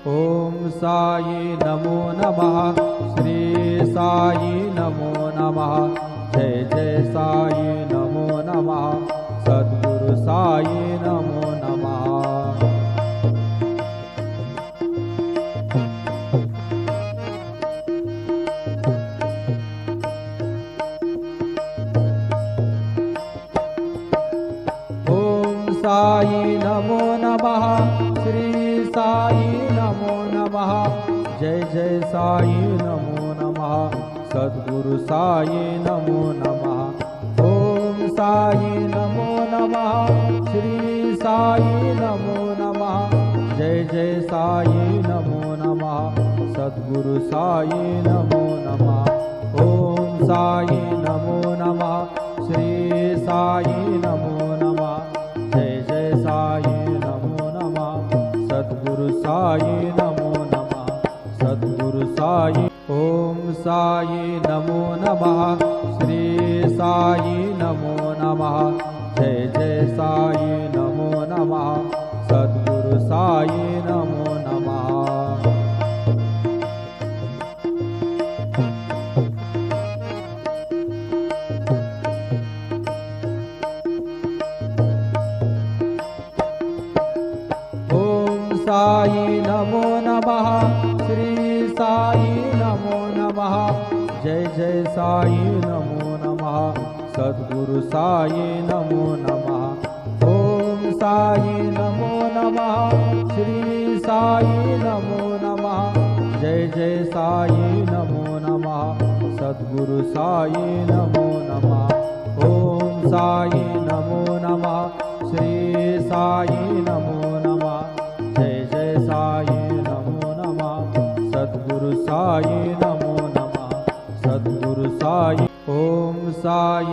ओम साई नमो नमः। श्री साई नमो नमः। जय जय साई नमो नमः। सद्गुरु साई नमो नमः। साई नमो नमः। श्री साई नमो नमः। जय जय साई नमो नमः। सद्गुरु साई नमो नमः। ओम साई नमो नमः। श्री साई नमो नमः। जय जय साई नमो नमः। सद्गुरु साई नमो नमः। ओम साई नमो नमः। श्री साई नमो नमः। जय जय साई नमो नमः। सद्गुरु साई नमो नमः। सद्गुरु साई। ओम साई नमो नमः। श्री साई नमो नमः। जय जय साई नमो नमः। सद्गुरु साई नमो नमः। साई नमो नमः। श्री साई नमो नमः। जय जय साई नमो नमः। सद्गुरु साई नमो नमः। ओम साई नमो नमः। श्री साई नमो नमः। जय जय साई नमो नमः। सद्गुरु साई नमो नमः। ओम साई नमो नमः। श्री साई नमो नमः। जय जय साई नमो नमः। सद्गुरु साई नमो नमः। सद्गुरु साई। ओम साई